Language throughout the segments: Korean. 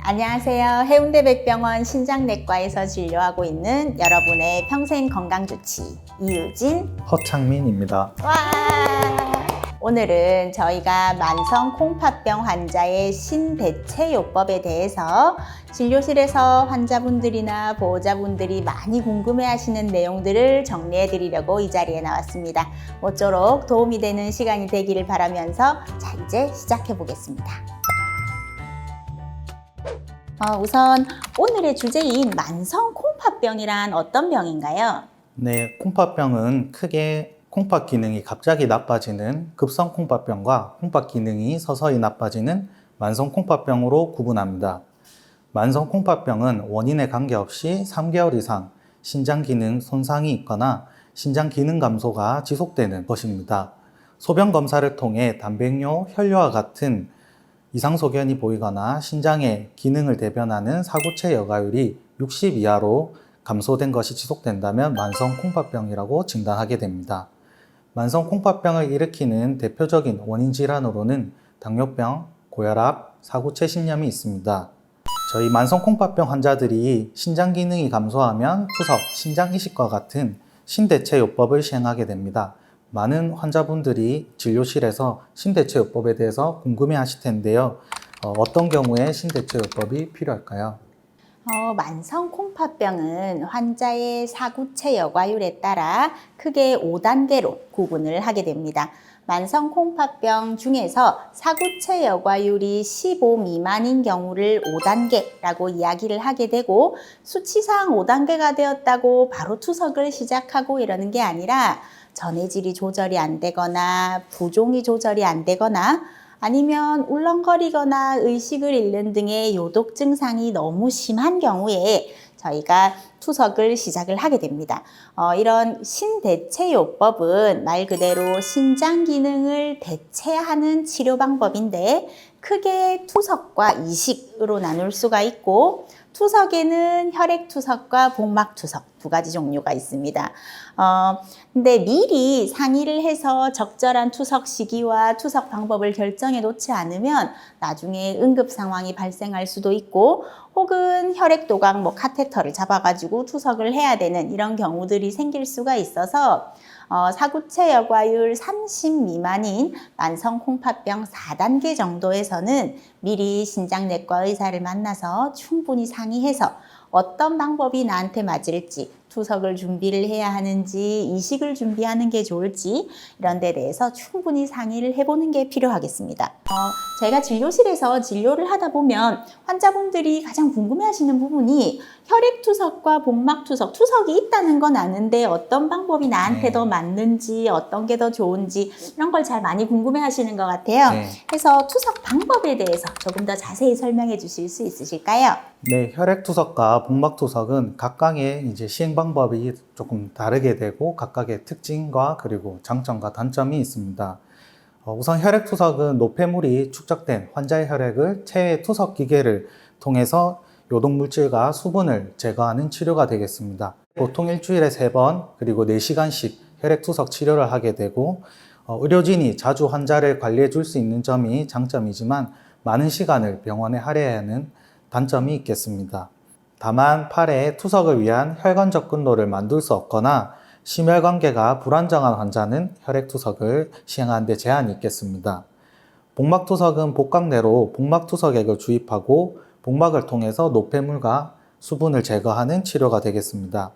안녕하세요. 해운대 백병원 신장내과에서 진료하고 있는 여러분의 평생 건강주치 이유진, 허창민입니다. 와! 오늘은 저희가 만성 콩팥병 환자의 신대체요법에 대해서 진료실에서 환자분들이나 보호자분들이 많이 궁금해하시는 내용들을 정리해 드리려고 이 자리에 나왔습니다. 모쪼록 도움이 되는 시간이 되기를 바라면서 자, 이제 시작해 보겠습니다. 우선 오늘의 주제인 만성 콩팥병이란 어떤 병인가요? 네, 콩팥병은 크게 콩팥 기능이 갑자기 나빠지는 급성 콩팥병과 콩팥 기능이 서서히 나빠지는 만성 콩팥병으로 구분합니다. 만성 콩팥병은 원인에 관계없이 3개월 이상 신장 기능 손상이 있거나 신장 기능 감소가 지속되는 것입니다. 소변 검사를 통해 단백뇨, 혈뇨와 같은 이상 소견이 보이거나 신장의 기능을 대변하는 사구체 여과율이 60 이하로 감소된 것이 지속된다면 만성 콩팥병이라고 진단하게 됩니다. 만성 콩팥병을 일으키는 대표적인 원인 질환으로는 당뇨병, 고혈압, 사구체 신염이 있습니다. 저희 만성 콩팥병 환자들이 신장 기능이 감소하면 투석, 신장 이식과 같은 신대체요법을 시행하게 됩니다. 많은 환자분들이 진료실에서 신대체요법에 대해서 궁금해 하실 텐데요. 어떤 경우에 신대체요법이 필요할까요? 만성 콩팥병은 환자의 사구체 여과율에 따라 크게 5단계로 구분을 하게 됩니다. 만성 콩팥병 중에서 사구체 여과율이 15 미만인 경우를 5단계라고 이야기를 하게 되고, 수치상 5단계가 되었다고 바로 투석을 시작하고 이러는 게 아니라 전해질이 조절이 안 되거나 부종이 조절이 안 되거나 아니면 울렁거리거나 의식을 잃는 등의 요독 증상이 너무 심한 경우에 저희가 투석을 시작을 하게 됩니다. 이런 신대체요법은 말 그대로 신장 기능을 대체하는 치료 방법인데, 크게 투석과 이식으로 나눌 수가 있고, 투석에는 혈액투석과 복막투석 두 가지 종류가 있습니다. 근데 미리 상의를 해서 적절한 투석 시기와 투석 방법을 결정해 놓지 않으면 나중에 응급 상황이 발생할 수도 있고, 혹은 혈액도강, 카테터를 잡아가지고 투석을 해야 되는 이런 경우들이 생길 수가 있어서 사구체 여과율 30 미만인 만성 콩팥병 4단계 정도에서는 미리 신장내과 의사를 만나서 충분히 상의해서 어떤 방법이 나한테 맞을지, 투석을 준비를 해야 하는지, 이식을 준비하는 게 좋을지 이런 데 대해서 충분히 상의를 해보는 게 필요하겠습니다. 제가 진료실에서 진료를 하다 보면 환자분들이 가장 궁금해하시는 부분이 혈액투석과 복막투석, 투석이 있다는 건 아는데 어떤 방법이 나한테 더 맞는지, 어떤 게 더 좋은지 이런 걸 잘 많이 궁금해하시는 것 같아요. 그래서 투석 방법에 대해서 조금 더 자세히 설명해 주실 수 있으실까요? 네, 혈액투석과 복막투석은 각각의 시행 방법이 조금 다르게 되고 각각의 특징과 그리고 장점과 단점이 있습니다. 우선 혈액투석은 노폐물이 축적된 환자의 혈액을 체외 투석 기계를 통해서 요독물질과 수분을 제거하는 치료가 되겠습니다. 보통 일주일에 3번 그리고 4시간씩 혈액투석 치료를 하게 되고, 의료진이 자주 환자를 관리해 줄 수 있는 점이 장점이지만 많은 시간을 병원에 할애해야 하는 단점이 있겠습니다. 다만 팔에 투석을 위한 혈관 접근로를 만들 수 없거나 심혈관계가 불안정한 환자는 혈액투석을 시행하는 데 제한이 있겠습니다. 복막투석은 복강 내로 복막투석액을 주입하고 복막을 통해서 노폐물과 수분을 제거하는 치료가 되겠습니다.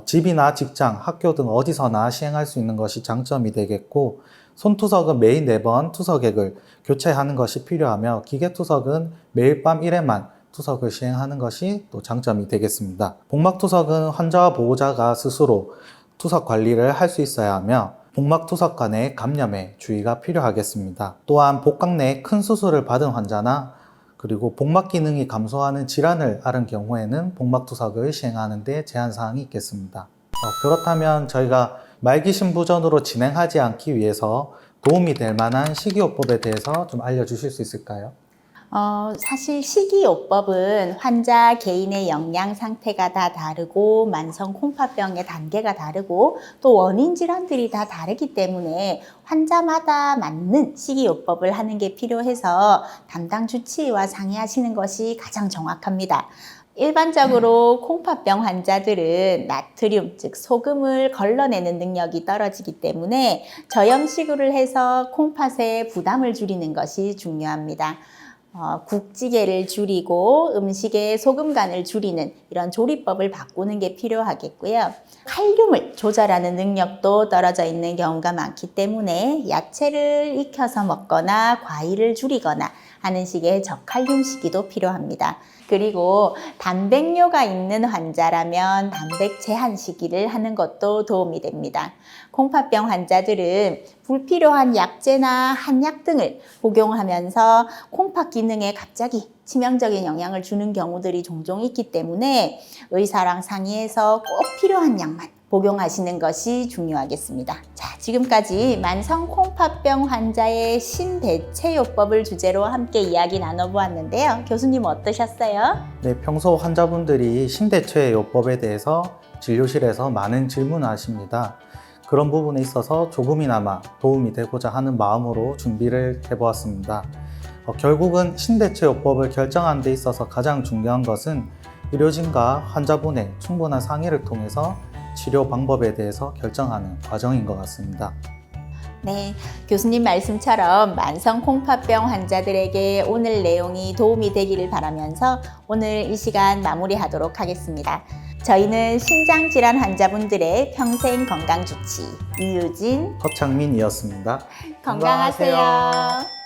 집이나 직장, 학교 등 어디서나 시행할 수 있는 것이 장점이 되겠고, 손투석은 매일 4번 투석액을 교체하는 것이 필요하며 기계투석은 매일 밤 1회만 투석을 시행하는 것이 또 장점이 되겠습니다. 복막투석은 환자와 보호자가 스스로 투석 관리를 할 수 있어야 하며 복막투석 간의 감염에 주의가 필요하겠습니다. 또한 복강 내 큰 수술을 받은 환자나 그리고 복막 기능이 감소하는 질환을 앓은 경우에는 복막투석을 시행하는 데 제한사항이 있겠습니다. 그렇다면 저희가 말기 신부전으로 진행하지 않기 위해서 도움이 될 만한 식이요법에 대해서 좀 알려주실 수 있을까요? 사실 식이요법은 환자 개인의 영양 상태가 다 다르고 만성 콩팥병의 단계가 다르고 또 원인 질환들이 다 다르기 때문에 환자마다 맞는 식이요법을 하는 게 필요해서 담당 주치의와 상의하시는 것이 가장 정확합니다. 일반적으로 콩팥병 환자들은 나트륨, 즉 소금을 걸러내는 능력이 떨어지기 때문에 저염식으로 해서 콩팥의 부담을 줄이는 것이 중요합니다. 국찌개를 줄이고 음식의 소금간을 줄이는 이런 조리법을 바꾸는 게 필요하겠고요. 칼륨을 조절하는 능력도 떨어져 있는 경우가 많기 때문에 야채를 익혀서 먹거나 과일을 줄이거나 하는 식의 저칼륨 식이도 필요합니다. 그리고 단백뇨가 있는 환자라면 단백 제한 식이를 하는 것도 도움이 됩니다. 콩팥병 환자들은 불필요한 약제나 한약 등을 복용하면서 콩팥 기능에 갑자기 치명적인 영향을 주는 경우들이 종종 있기 때문에 의사랑 상의해서 꼭 필요한 약만 복용하시는 것이 중요하겠습니다. 자, 지금까지 만성 콩팥병 환자의 신대체요법을 주제로 함께 이야기 나눠보았는데요. 교수님 어떠셨어요? 네, 평소 환자분들이 신대체요법에 대해서 진료실에서 많은 질문을 하십니다. 그런 부분에 있어서 조금이나마 도움이 되고자 하는 마음으로 준비를 해보았습니다. 결국은 신대체요법을 결정하는 데 있어서 가장 중요한 것은 의료진과 환자분의 충분한 상의를 통해서 치료 방법에 대해서 결정하는 과정인 것 같습니다. 네, 교수님 말씀처럼 만성 콩팥병 환자들에게 오늘 내용이 도움이 되기를 바라면서 오늘 이 시간 마무리하도록 하겠습니다. 저희는 신장질환 환자분들의 평생 건강주치 이유진, 허창민이었습니다. 건강하세요.